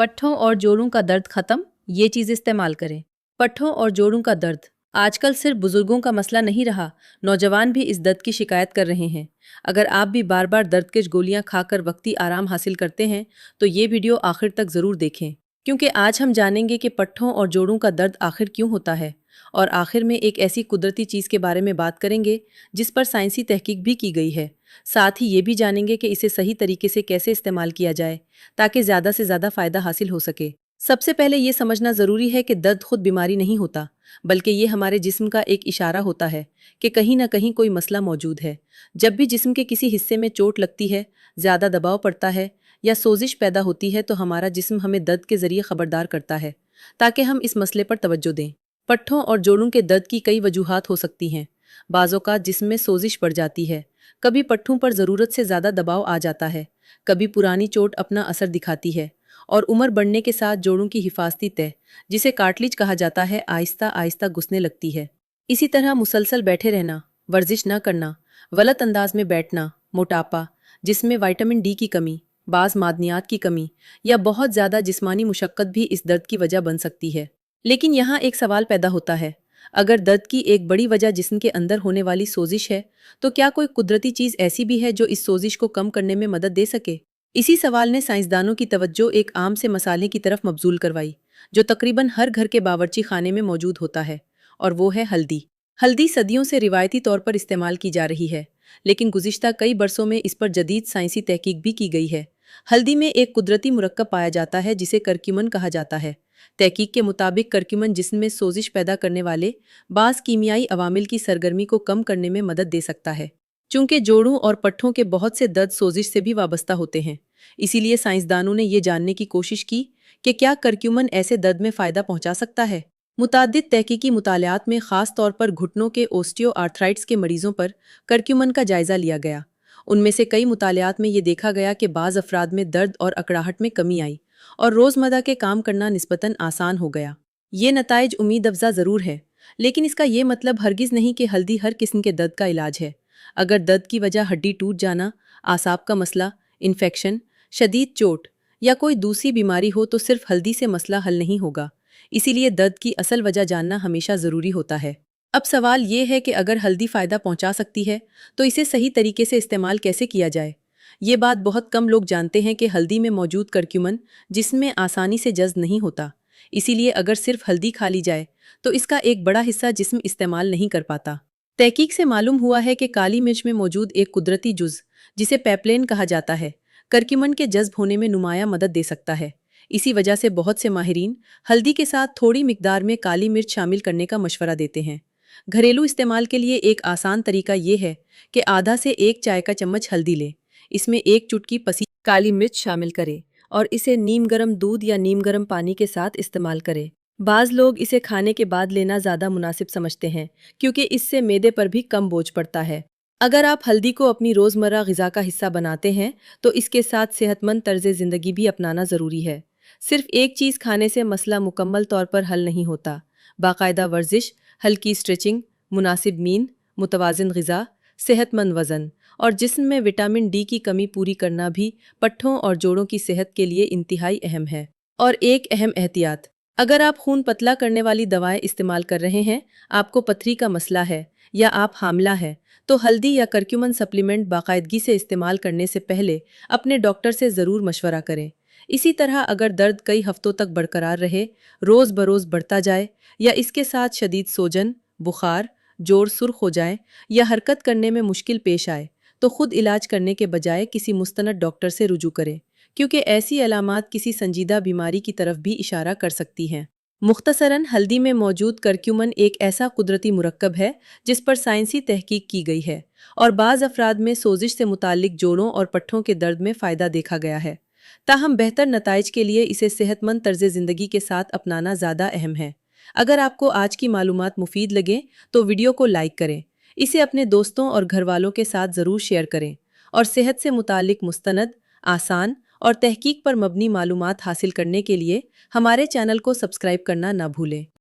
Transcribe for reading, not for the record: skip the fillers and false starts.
पट्ठों और जोड़ों का दर्द खत्म, ये चीज इस्तेमाल करें। पट्ठों और जोड़ों का दर्द आजकल सिर्फ बुजुर्गों का मसला नहीं रहा, नौजवान भी इस दर्द की शिकायत कर रहे हैं। अगर आप भी बार बार दर्द की गोलियां खाकर वक्ती आराम हासिल करते हैं तो ये वीडियो आखिर तक जरूर देखें, क्योंकि आज हम जानेंगे कि पट्ठों और जोड़ों का दर्द आखिर क्यों होता है। और आखिर में एक ऐसी कुदरती चीज के बारे में बात करेंगे जिस पर साइंसी तहकीक भी की गई है। साथ ही ये भी जानेंगे कि इसे सही तरीके से कैसे इस्तेमाल किया जाए ताकि ज़्यादा से ज़्यादा फ़ायदा हासिल हो सके। सबसे पहले ये समझना ज़रूरी है कि दर्द खुद बीमारी नहीं होता, बल्कि ये हमारे जिस्म का एक इशारा होता है कि कहीं ना कहीं कोई मसला मौजूद है। जब भी जिस्म के किसी हिस्से में चोट लगती है, ज़्यादा दबाव पड़ता है या सोजिश पैदा होती है तो हमारा जिस्म हमें दर्द के ज़रिए खबरदार करता है ताकि हम इस मसले पर तवज्जो दें। पट्ठों और जोड़ों के दर्द की कई वजूहात हो सकती हैं। बाज़-औक़ात जिस्म में सोजिश बढ़ जाती है, कभी पट्ठों पर ज़रूरत से ज़्यादा दबाव आ जाता है, कभी पुरानी चोट अपना असर दिखाती है और उम्र बढ़ने के साथ जोड़ों की हिफाजती तह, जिसे कार्टिलेज कहा जाता है, आहिस्ता आहिस्ता घुसने लगती है। इसी तरह मुसलसल बैठे रहना, वर्जिश न करना, गलत अंदाज में बैठना, मोटापा, जिसमें विटामिन डी की कमी, बाज़ मादनियात की कमी या बहुत ज़्यादा जिस्मानी मुशक्क़त भी इस दर्द की वजह बन सकती है। लेकिन यहाँ एक सवाल पैदा होता है, अगर दर्द की एक बड़ी वजह जिस्म के अंदर होने वाली सोजिश है, तो क्या कोई कुदरती चीज़ ऐसी भी है जो इस सोजिश को कम करने में मदद दे सके? इसी सवाल ने साइंसदानों की तवज्जो एक आम से मसाले की तरफ मबजूल करवाई, जो तकरीबन हर घर के बावर्ची खाने में मौजूद होता है, और वो है हल्दी। हल्दी सदियों से रिवायती तौर पर इस्तेमाल की जा रही है, लेकिन गुज़िश्ता कई बरसों में इस पर जदीद साइंसी तहकीक भी की गई है। हल्दी में एक कुदरती मुरक्कब पाया जाता है जिसे करक्यूमिन कहा जाता है। तहकीक के मुताबिक करक्यूमिन जिस्म में सोजिश पैदा करने वाले बाज़ कीमियाई अवामिल की सरगर्मी को कम करने में मदद दे सकता है। चूंकि जोड़ों और पट्ठों के बहुत से दर्द सोजिश से भी वाबस्ता होते हैं, इसीलिए साइंसदानों ने ये जानने की कोशिश की कि क्या करक्यूमिन ऐसे दर्द में फ़ायदा पहुंचा सकता है। मुताद्दिद तहकीकी मुतालियात में ख़ास तौर पर घुटनों के ओस्टियोआर्थराइटिस के मरीजों पर करक्यूमिन का जायज़ा लिया गया। उनमें से कई मुतालियात में ये देखा गया कि बाज़ अफराद में दर्द और अकड़ाहट में कमी आई और रोज़मर्रा के काम करना निस्बतन आसान हो गया। ये नताइज उम्मीद अफजा ज़रूर है, लेकिन इसका ये मतलब हरगिज़ नहीं कि हल्दी हर किस्म के दर्द का इलाज है। अगर दर्द की वजह हड्डी टूट जाना, आसाब का मसला, इन्फेक्शन, शदीद चोट या कोई दूसरी बीमारी हो तो सिर्फ हल्दी से मसला हल नहीं होगा। इसीलिए दर्द की असल वजह जानना हमेशा ज़रूरी होता है। अब सवाल ये है कि अगर हल्दी फ़ायदा पहुंचा सकती है तो इसे सही तरीके से इस्तेमाल कैसे किया जाए। ये बात बहुत कम लोग जानते हैं कि हल्दी में मौजूद करक्यूमिन जिस्म में आसानी से जज़्ब नहीं होता। इसीलिए अगर सिर्फ हल्दी खा ली जाए तो इसका एक बड़ा हिस्सा जिस्म इस्तेमाल नहीं कर पाता। तहकीक से मालूम हुआ है कि काली मिर्च में मौजूद एक कुदरती जुज़, जिसे पेप्लेन कहा जाता है, करक्यूमिन के जज़्ब होने में नुमाया मदद दे सकता है। इसी वजह से बहुत से माहिरीन हल्दी के साथ थोड़ी मिकदार में काली मिर्च शामिल करने का मशवरा देते हैं। घरेलू इस्तेमाल के लिए एक आसान तरीका ये है कि आधा से 1 चाय का चम्मच हल्दी लें, इसमें 1 चुटकी पसी काली मिर्च शामिल करें और इसे नीम गर्म दूध या नीम गर्म पानी के साथ इस्तेमाल करें। बाज़ लोग इसे खाने के बाद लेना ज़्यादा मुनासिब समझते हैं, क्योंकि इससे मैदे पर भी कम बोझ पड़ता है। अगर आप हल्दी को अपनी रोज़मर्रा ग़िज़ा का हिस्सा बनाते हैं तो इसके साथ सेहतमंद तर्ज़ ज़िंदगी भी अपनाना ज़रूरी है। सिर्फ एक चीज़ खाने से मसला मुकम्मल तौर पर हल नहीं होता। बाकायदा वर्जिश, हल्की स्ट्रेचिंग, मुनासिब नींद, मुतवाज़िन ग़िज़ा, सेहतमंद वज़न और जिस्म में विटामिन डी की कमी पूरी करना भी पट्ठों और जोड़ों की सेहत के लिए इंतहाई अहम है। और एक अहम एहतियात, अगर आप खून पतला करने वाली दवाएं इस्तेमाल कर रहे हैं, आपको पथरी का मसला है या आप हामला है, तो हल्दी या करक्यूमिन सप्लीमेंट बाकायदगी से इस्तेमाल करने से पहले अपने डॉक्टर से ज़रूर मशवरा करें। इसी तरह अगर दर्द कई हफ्तों तक बरकरार रहे, रोज़ बरोज़ बढ़ता जाए या इसके साथ शदीद सोजन, बुखार, जोड़ सुर्ख हो जाए या हरकत करने में मुश्किल पेश आए, तो खुद इलाज करने के बजाय किसी मुस्तनद डॉक्टर से रुजू करें, क्योंकि ऐसी अलामात किसी संजीदा बीमारी की तरफ भी इशारा कर सकती हैं। मुख्तसरन, हल्दी में मौजूद करक्यूमिन एक ऐसा कुदरती मुरक्कब है जिस पर साइंसी तहकीक की गई है और बाज़ अफराद में सोजिश से मुताल्लिक जोड़ों और पट्ठों के दर्द में फ़ायदा देखा गया है। ताहम बेहतर नताइज के लिए इसे सेहतमंद तर्ज़ ज़िंदगी के साथ अपनाना ज़्यादा अहम है। अगर आपको आज की मालूमात मुफीद लगे तो वीडियो को लाइक करें, इसे अपने दोस्तों और घर वालों के साथ ज़रूर शेयर करें और सेहत से मुताल्लिक मुस्तनद, आसान और तहकीक पर मबनी मालूमात हासिल करने के लिए हमारे चैनल को सब्सक्राइब करना ना भूलें।